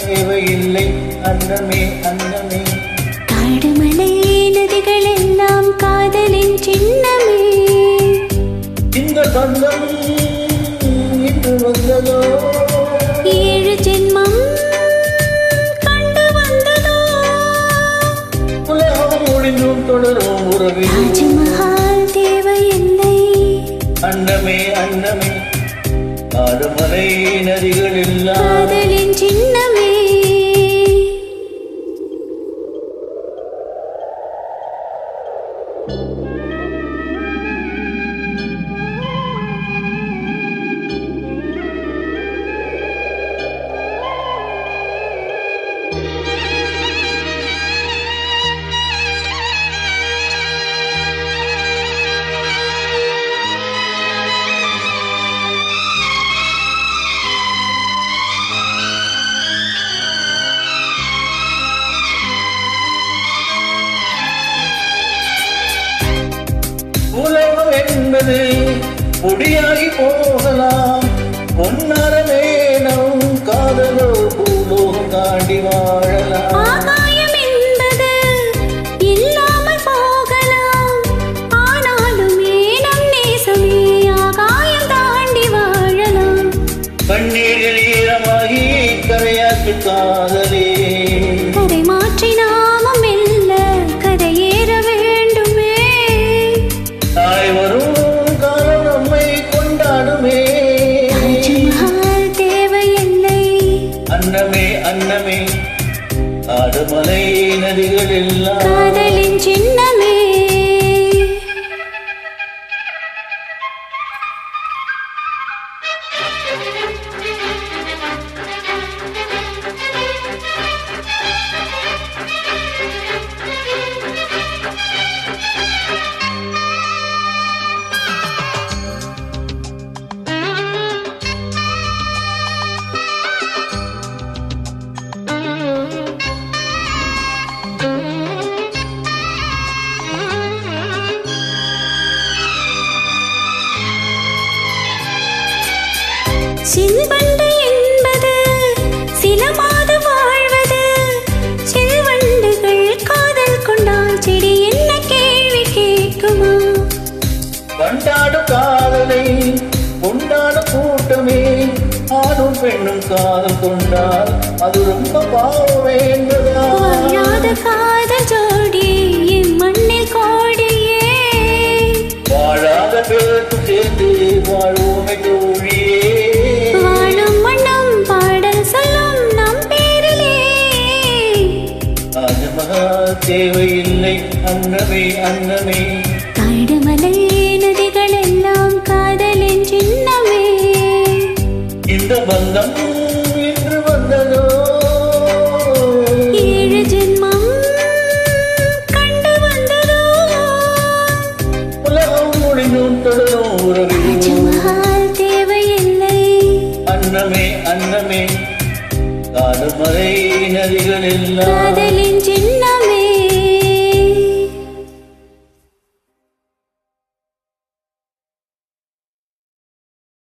தேவையில்லை அன்னமே அன்னமே காடுமலை நதிகள் எல்லாம் காதலின் சின்னமே இந்த பந்தம் இன்று வந்ததோ 7 ஜென்மம் கண்டு வந்ததோ உலகம் ஒளிந்தும் தொடரும் உறவில் தாஜ்மஹால் தேவையில்லை அன்னமே அன்னமே காடுமலை நதிகள் எல்லாம் காதலின் சின்னமே உலகம் என்பது பொடியாகி போகலாம் பொன்னரமே நம் காதலோ பூலோகம் தாண்டி வாழலாம் ஆகாயம் என்பது இல்லாமல் போகலாம் ஆனாலும் ஏனம் நேசமே ஆகாயம் தாண்டி வாழலாம் கண்ணீர்கள் ஈரமாகி கரையாற்று காதலே கரை மாற்றி நாமம் மெல்ல கரையேற வேண்டுமே தாய் வரும் காலம் நம்மை கொண்டாடுமே தாஜ்மஹால் தேவையில்லை அன்னமே அன்னமே காடுமலை நதிகள் எல்லாம் காதலின் சின்னமே சில்வண்டு என்பது சில மாதம் வாழ்வது சில்வண்டுகள் காதல் கொண்டால் செடி என்ன கேள்வி கேட்குமா கொண்டாடும் காதலை கொண்டாடும் கூட்டமே ஆணும் பெண்ணும் காதல் கொண்டால் அது ரொம்ப பாவம் என்பதா வாழாத காதல் ஜோடி மண்ணில் கோடியே வாழாத பேருக்கு சேர்ந்து வாழ்வோமே தோழியே வாழும் மண்ணும் பாடல் சொல்லும் நம் பேரிலே தாஜ்மஹால் தேவையில்லை அன்னமே அன்னமே காடுமலை நதிகள் எல்லாம் காதலின் சின்னமே இந்த பந்தம்